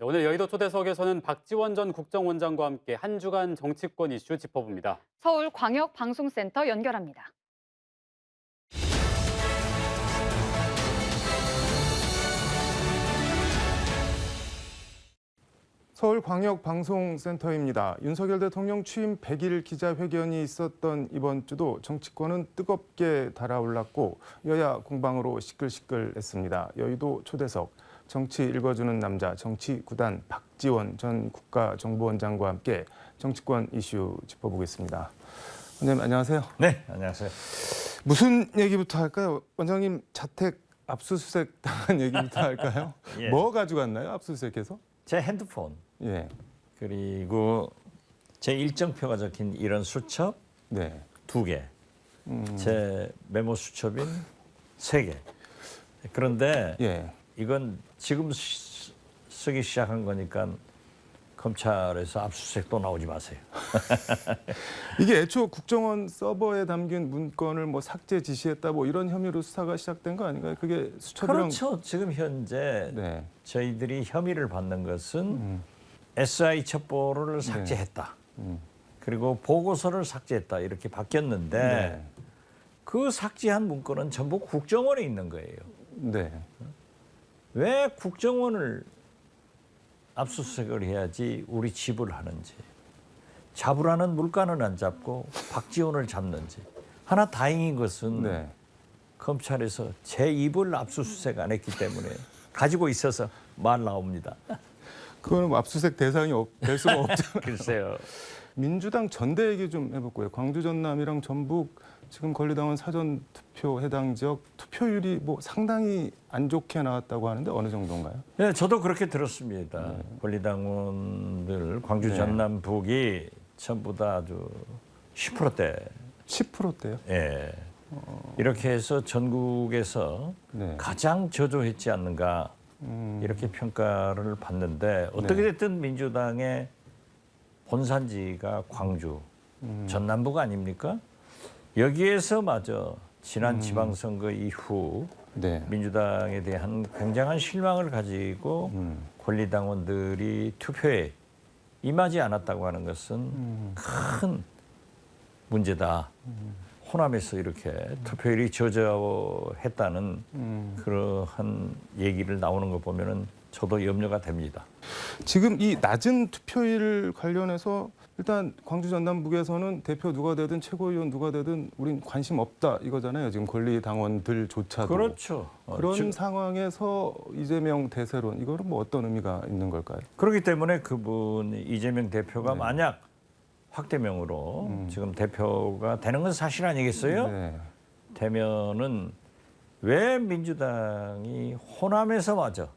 오늘 여의도 초대석에서는 박지원 전 국정원장과 함께 한 주간 정치권 이슈 짚어봅니다. 서울광역방송센터 연결합니다. 서울광역방송센터입니다. 윤석열 대통령 취임 100일 기자회견이 있었던 이번 주도 정치권은 뜨겁게 달아올랐고 여야 공방으로 시끌시끌했습니다. 여의도 초대석, 정치 읽어주는 남자, 정치구단 박지원 전 국가정보원장과 함께 정치권 이슈 짚어보겠습니다. 원장님 안녕하세요. 네, 안녕하세요. 무슨 얘기부터 할까요? 원장님 자택 압수수색 당한 얘기부터 할까요? 예. 뭐 가져갔나요? 압수수색해서? 제 핸드폰 예. 그리고 제 일정표가 적힌 이런 수첩 네. 2개, 제 메모 수첩인 3개. 그런데 예. 이건 지금 쓰기 시작한 거니까 검찰에서 압수수색 또 나오지 마세요. 이게 애초 국정원 서버에 담긴 문건을 뭐 삭제 지시했다 뭐 이런 혐의로 수사가 시작된 거 아닌가요? 그게 수첩이랑 그렇죠. 지금 현재 네. 저희들이 혐의를 받는 것은 SI 첩보를 삭제했다. 그리고 보고서를 삭제했다. 이렇게 바뀌었는데 네. 그 삭제한 문건은 전부 국정원에 있는 거예요. 네. 왜 국정원을 압수수색을 해야지 우리 집을 하는지, 잡으라는 물건은 안 잡고 박지원을 잡는지. 하나 다행인 것은 네. 검찰에서 제 입을 압수수색 안 했기 때문에 가지고 있어서 말 나옵니다. 그거는 뭐 압수수색 대상이 될 수가 없잖아요. 글쎄요. 민주당 전대 얘기 좀 해볼 거예요. 광주 전남이랑 전북 지금 권리당원 사전 투표 해당 지역 투표율이 뭐 상당히 안 좋게 나왔다고 하는데 어느 정도인가요? 네, 저도 그렇게 들었습니다. 권리당원들 광주 네. 전남 북이 전부 다 아주 10%대. 10%대요? 예. 이렇게 해서 전국에서 네. 가장 저조했지 않는가 이렇게 평가를 받는데 어떻게 네. 됐든 민주당의 본산지가 광주, 전남부가 아닙니까? 여기에서마저 지난 지방선거 이후 네. 민주당에 대한 굉장한 실망을 가지고 권리당원들이 투표에 임하지 않았다고 하는 것은 큰 문제다. 호남에서 이렇게 투표율이 저조했다는 그러한 얘기를 나오는 거 보면은 저도 염려가 됩니다. 지금 이 낮은 투표율 관련해서 일단 광주 전남북에서는 대표 누가 되든 최고위원 누가 되든 우린 관심 없다 이거잖아요. 지금 권리당원들조차도. 그렇죠. 그런 상황에서 이재명 대세론 이거는 뭐 어떤 의미가 있는 걸까요? 그렇기 때문에 그분 이재명 대표가 네. 만약 확대명으로 지금 대표가 되는 건 사실 아니겠어요? 네. 되면은 왜 민주당이 호남에서마저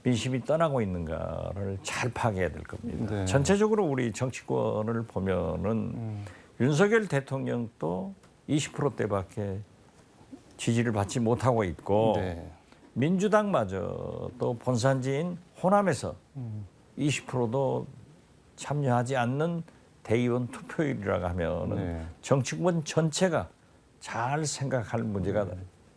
민심이 떠나고 있는가를 잘 파악해야 될 겁니다. 네. 전체적으로 우리 정치권을 보면은 윤석열 대통령도 20%대밖에 지지를 받지 못하고 있고 네. 민주당마저 또 본산지인 호남에서 20%도 참여하지 않는 대의원 투표율이라고 하면은 네. 정치권 전체가 잘 생각할 문제가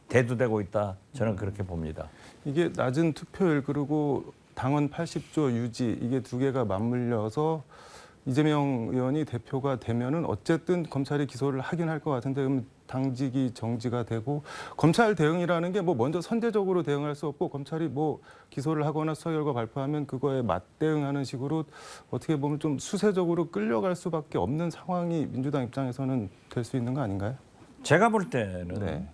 대두되고 있다. 저는 그렇게 봅니다. 이게 낮은 투표율 그리고 당원 80조 유지 이게 두 개가 맞물려서 이재명 의원이 대표가 되면은 어쨌든 검찰이 기소를 하긴 할 것 같은데 그럼 당직이 정지가 되고 검찰 대응이라는 게 뭐 먼저 선제적으로 대응할 수 없고 검찰이 뭐 기소를 하거나 수사 결과 발표하면 그거에 맞대응하는 식으로 어떻게 보면 좀 수세적으로 끌려갈 수밖에 없는 상황이 민주당 입장에서는 될 수 있는 거 아닌가요? 제가 볼 때는 네.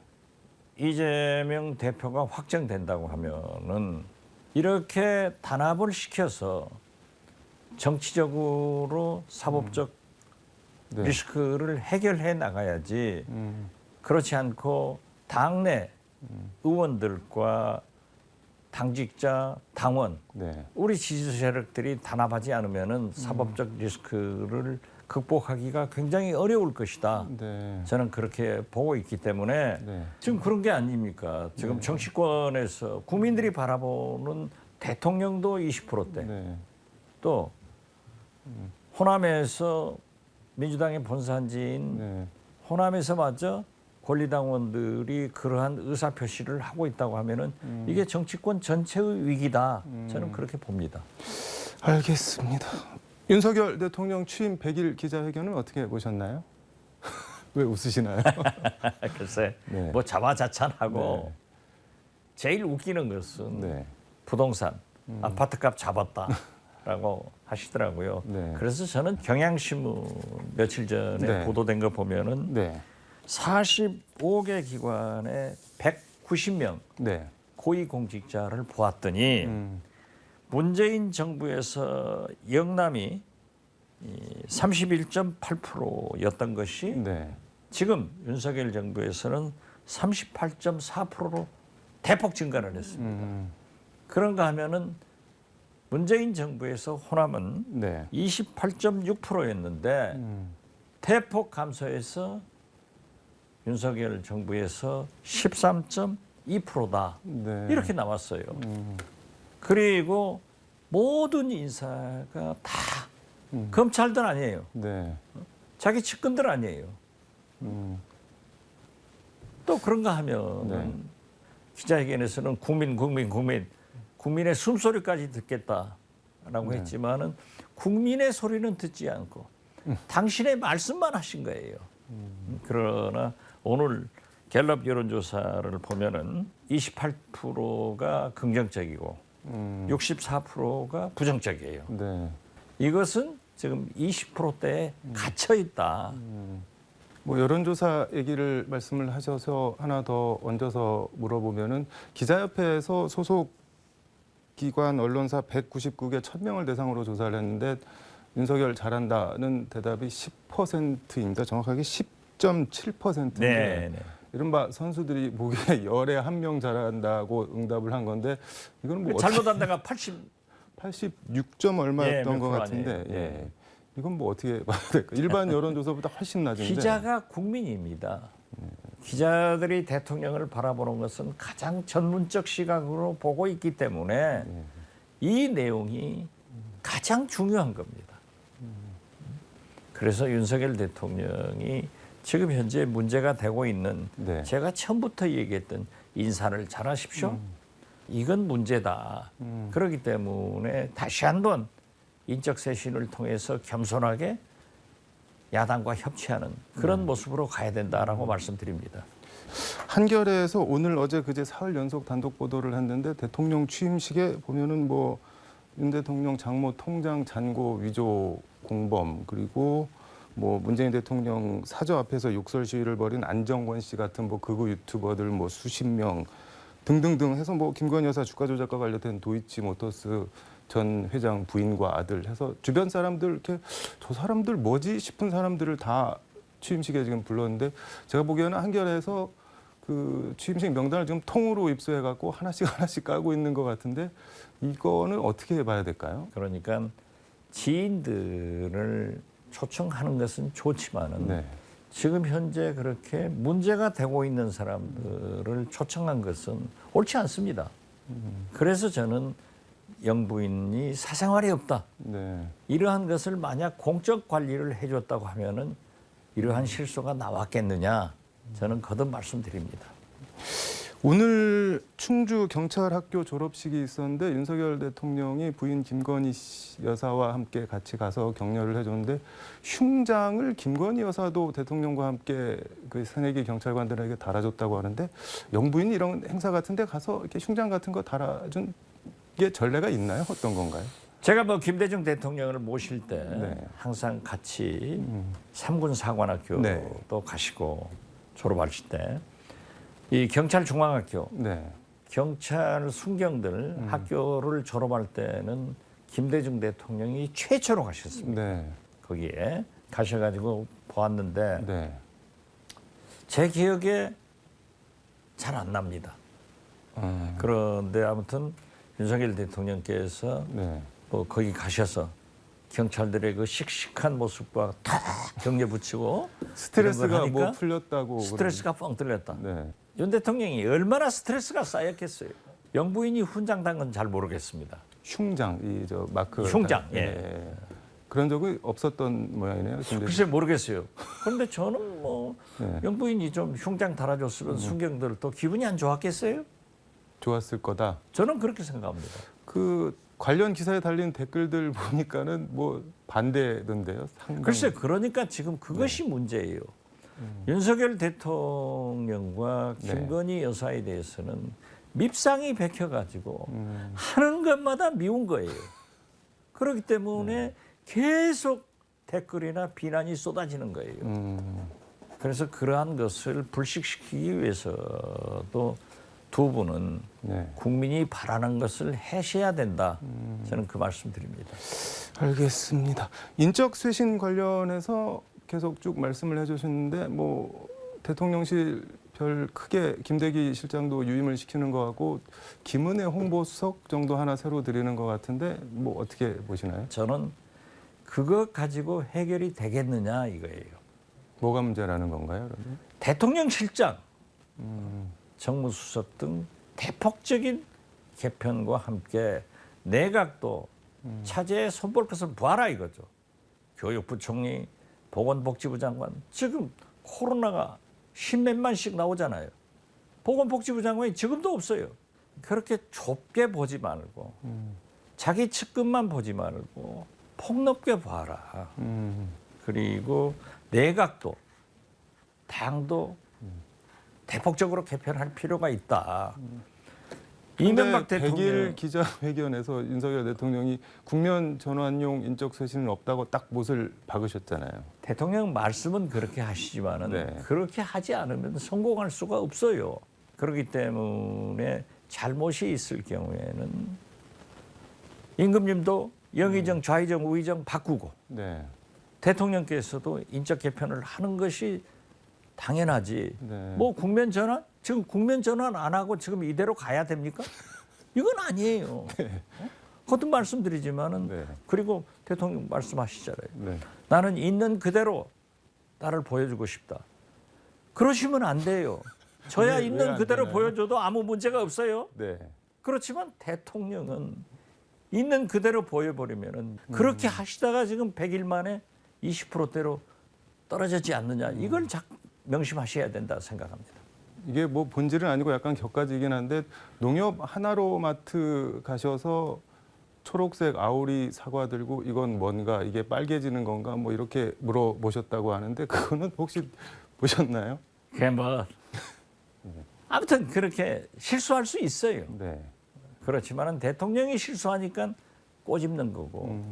이재명 대표가 확정된다고 하면은 이렇게 단합을 시켜서 정치적으로 사법적 네. 리스크를 해결해 나가야지 그렇지 않고 당내 의원들과 당직자, 당원, 네. 우리 지지 세력들이 단합하지 않으면은 사법적 리스크를 극복하기가 굉장히 어려울 것이다. 네. 저는 그렇게 보고 있기 때문에 네. 지금 그런 게 아닙니까? 지금 정치권에서 국민들이 바라보는 대통령도 20%대, 네. 또 호남에서 민주당의 본산지인 네. 호남에서마저 권리당원들이 그러한 의사표시를 하고 있다고 하면은 이게 정치권 전체의 위기다. 저는 그렇게 봅니다. 알겠습니다. 윤석열 대통령 취임 100일 기자회견은 어떻게 보셨나요? 왜 웃으시나요? 글쎄, 네. 뭐 자화자찬하고 네. 제일 웃기는 것은 네. 부동산, 아파트값 잡았다라고 하시더라고요. 네. 그래서 저는 경향신문 며칠 전에 네. 보도된 거 보면은 네. 45개 기관에 190명 네. 고위공직자를 보았더니 문재인 정부에서 영남이 31.8%였던 것이 네. 지금 윤석열 정부에서는 38.4%로 대폭 증가를 했습니다. 그런가 하면은 문재인 정부에서 호남은 네. 28.6%였는데 대폭 감소해서 윤석열 정부에서 13.2%다. 네. 이렇게 나왔어요. 그리고 모든 인사가 다 검찰들 아니에요. 네. 자기 측근들 아니에요. 또 그런가 하면 네. 기자회견에서는 국민의 숨소리까지 듣겠다라고 네. 했지만은 국민의 소리는 듣지 않고 당신의 말씀만 하신 거예요. 그러나 오늘 갤럽 여론조사를 보면은 28%가 긍정적이고 64%가 부정적이에요. 네. 이것은 지금 20%대에 갇혀 있다. 뭐 여론조사 얘기를 말씀을 하셔서 하나 더 얹어서 물어보면은 기자협회에서 소속 기관 언론사 199개 1000명을 대상으로 조사를 했는데 윤석열 잘한다는 대답이 10%입니다. 정확하게 10.7%인데 네. 이른바 선수들이 보기에 열에 한 명 잘한다고 응답을 한 건데 이거는 뭐 잘못한다가 86점 얼마였던 몇 것 프로 같은데 아니에요. 예. 이건 뭐 어떻게 봐야 될까? 일반 여론조사보다 훨씬 낮은데. 기자가 국민입니다. 기자들이 대통령을 바라보는 것은 가장 전문적 시각으로 보고 있기 때문에 이 내용이 가장 중요한 겁니다. 그래서 윤석열 대통령이 지금 현재 문제가 되고 있는 네. 제가 처음부터 얘기했던 인사를 잘하십시오. 이건 문제다. 그렇기 때문에 다시 한번 인적 쇄신을 통해서 겸손하게 야당과 협치하는 그런 모습으로 가야 된다라고 말씀드립니다. 한겨레에서 오늘 어제 그제 사흘 연속 단독 보도를 했는데 대통령 취임식에 보면은 뭐 윤 대통령 장모 통장 잔고 위조 공범 그리고 뭐 문재인 대통령 사저 앞에서 욕설 시위를 벌인 안정권 씨 같은 뭐 극우 유튜버들 뭐 수십 명 등등등 해서 뭐 김건희 여사 주가 조작과 관련된 도이치모터스 전 회장 부인과 아들 해서 주변 사람들 이렇게 저 사람들 뭐지 싶은 사람들을 다 취임식에 지금 불렀는데 제가 보기에는 한겨레에서 그 취임식 명단을 지금 통으로 입수해 갖고 하나씩 까고 있는 것 같은데 이거는 어떻게 봐야 될까요? 그러니까 지인들을 초청하는 것은 좋지만은 네. 지금 현재 그렇게 문제가 되고 있는 사람들을 초청한 것은 옳지 않습니다. 그래서 저는 영부인이 사생활이 없다. 네. 이러한 것을 만약 공적 관리를 해줬다고 하면은 이러한 실수가 나왔겠느냐 저는 거듭 말씀드립니다. 오늘 충주 경찰학교 졸업식이 있었는데 윤석열 대통령이 부인 김건희 여사와 함께 같이 가서 격려를 해줬는데 흉장을 김건희 여사도 대통령과 함께 그 새내기 경찰관들에게 달아줬다고 하는데 영부인이 이런 행사 같은데 가서 이렇게 흉장 같은 거 달아준 게 전례가 있나요? 어떤 건가요? 제가 뭐 김대중 대통령을 모실 때 네. 항상 같이 삼군 사관학교도 네. 가시고 졸업하실 때 이 경찰 중앙학교 네. 경찰 순경들 학교를 졸업할 때는 김대중 대통령이 최초로 가셨습니다. 네. 거기에 가셔가지고 보았는데 네. 제 기억에 잘 안 납니다. 그런데 아무튼 윤석열 대통령께서 네. 뭐 거기 가셔서 경찰들의 그 씩씩한 모습과 탁 경례 붙이고 스트레스가 이런 걸 하니까 뭐 풀렸다고 스트레스가 뻥 뚫렸다. 네. 윤 대통령이 얼마나 스트레스가 쌓였겠어요. 영부인이 훈장 단 건 잘 모르겠습니다. 흉장 이 저 마크 흉장, 예. 그런 적이 없었던 모양이네요. 근데 글쎄 모르겠어요. 그런데 저는 뭐 네. 영부인이 좀 흉장 달아줬으면 순경들도 기분이 안 좋았겠어요? 좋았을 거다. 저는 그렇게 생각합니다. 그 관련 기사에 달린 댓글들 보니까는 뭐 반대던데요. 상당히. 글쎄 그러니까 지금 그것이 문제예요. 윤석열 대통령과 네. 김건희 여사에 대해서는 밉상이 베껴가지고 하는 것마다 미운 거예요. 그렇기 때문에 계속 댓글이나 비난이 쏟아지는 거예요. 그래서 그러한 것을 불식시키기 위해서도 두 분은 네. 국민이 바라는 것을 해셔야 된다. 저는 그 말씀드립니다. 알겠습니다. 인적 쇄신 관련해서 계속 쭉 말씀을 해주셨는데 뭐 대통령실 별 크게 김대기 실장도 유임을 시키는 것 같고 김은혜 홍보수석 정도 하나 새로 드리는 것 같은데 뭐 어떻게 보시나요? 저는 그거 가지고 해결이 되겠느냐 이거예요. 뭐가 문제라는 건가요? 그러면? 대통령실장, 정무수석 등 대폭적인 개편과 함께 내각도 차제에 손볼 것을 봐라 이거죠. 교육부총리, 보건복지부 장관, 지금 코로나가 십몇만씩 나오잖아요. 보건복지부 장관이 지금도 없어요. 그렇게 좁게 보지 말고 자기 측근만 보지 말고 폭넓게 봐라. 그리고 내각도 당도 대폭적으로 개편할 필요가 있다. 이명박 대통령 100일 기자회견에서 윤석열 대통령이 국면 전환용 인적 쇄신은 없다고 딱 못을 박으셨잖아요. 대통령 말씀은 그렇게 하시지만은 네. 그렇게 하지 않으면 성공할 수가 없어요. 그렇기 때문에 잘못이 있을 경우에는 임금님도 영의정, 좌의정, 우의정 바꾸고 네. 대통령께서도 인적 개편을 하는 것이 당연하지. 네. 뭐 국면 전환? 지금 국면 전환 안 하고 지금 이대로 가야 됩니까? 이건 아니에요. 거듭 말씀드리지만은 네. 그리고 대통령 말씀하시잖아요. 네. 나는 있는 그대로 나를 보여주고 싶다. 그러시면 안 돼요. 저야 왜 있는 안 그대로 되나요? 보여줘도 아무 문제가 없어요. 네. 그렇지만 대통령은 있는 그대로 보여버리면은 그렇게 하시다가 지금 100일 만에 20%대로 떨어졌지 않느냐. 이걸 명심하셔야 된다 생각합니다. 이게 뭐 본질은 아니고 약간 격가지긴 한데 농협 하나로마트 가셔서 초록색 아오리 사과 들고 이건 뭔가 이게 빨개지는 건가 뭐 이렇게 물어보셨다고 하는데 그거는 혹시 보셨나요? 그게 뭐 아무튼 그렇게 실수할 수 있어요. 네. 그렇지만은 대통령이 실수하니까 꼬집는 거고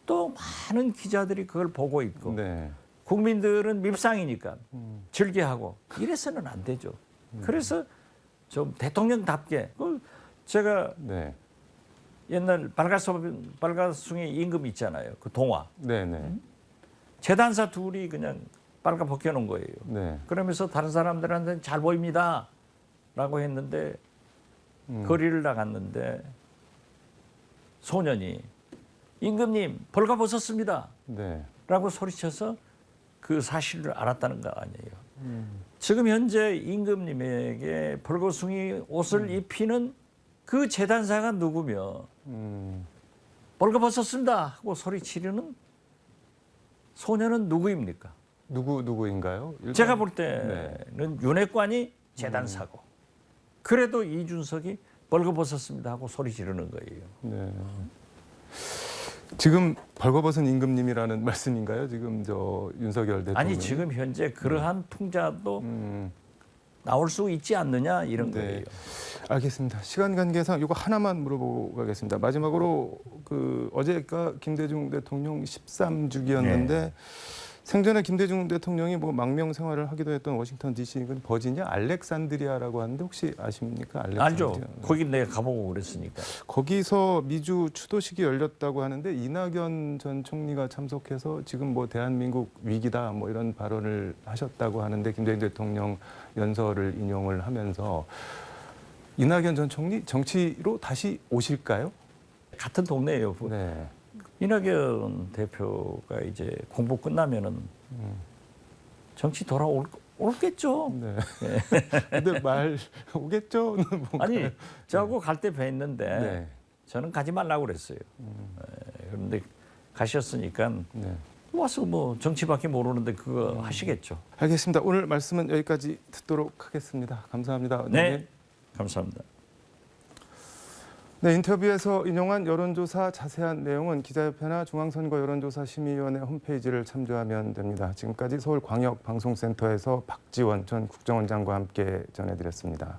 또 많은 기자들이 그걸 보고 있고 네. 국민들은 밉상이니까 즐겨하고 이래서는 안 되죠. 그래서 좀 대통령답게 제가 네. 옛날 발가숭이 임금 있잖아요. 그 동화. 네, 네. 재단사 둘이 그냥 빨가 벗겨놓은 거예요. 네. 그러면서 다른 사람들한테는 잘 보입니다. 라고 했는데 거리를 나갔는데 소년이 임금님 벌가 벗었습니다. 네. 라고 소리쳐서 그 사실을 알았다는 거 아니에요. 지금 현재 임금님에게 벌거숭이 옷을 입히는 그 재단사가 누구며 벌거 벗었습니다 하고 소리치려는 소년은 누구입니까? 누구인가요? 일단- 제가 볼 때는 윤핵관이 재단사고 그래도 이준석이 벌거 벗었습니다 하고 소리 지르는 거예요. 네. 지금 벌거벗은 임금님이라는 말씀인가요? 지금 저 윤석열 대통령. 아니 지금 현재 그러한 통자도 나올 수 있지 않느냐 이런 네. 거예요. 알겠습니다. 시간 관계상 이거 하나만 물어보고 가겠습니다. 마지막으로 그 어제가 김대중 대통령 13주기였는데 네. 생전에 김대중 대통령이 뭐 망명 생활을 하기도 했던 워싱턴 D.C. 이건 버지니아 알렉산드리아라고 하는데 혹시 아십니까? 알죠. 알렉산드리아. 거기 내가 가보고 그랬으니까. 거기서 미주 추도식이 열렸다고 하는데 이낙연 전 총리가 참석해서 지금 뭐 대한민국 위기다 뭐 이런 발언을 하셨다고 하는데 김대중 대통령 연설을 인용을 하면서 이낙연 전 총리 정치로 다시 오실까요? 같은 동네예요. 네. 이낙연 대표가 이제 공부 끝나면은 정치 오겠죠. 네. 근데 말 오겠죠?는 뭔가. 아니 저하고 갈 때 뵀는데 네. 저는 가지 말라고 그랬어요. 그런데 가셨으니까 네. 와서 뭐 정치밖에 모르는데 그거 하시겠죠. 알겠습니다. 오늘 말씀은 여기까지 듣도록 하겠습니다. 감사합니다. 네, 감사합니다. 네, 인터뷰에서 인용한 여론조사 자세한 내용은 기자협회나 중앙선거 여론조사 심의위원회 홈페이지를 참조하면 됩니다. 지금까지 서울광역방송센터에서 박지원 전 국정원장과 함께 전해드렸습니다.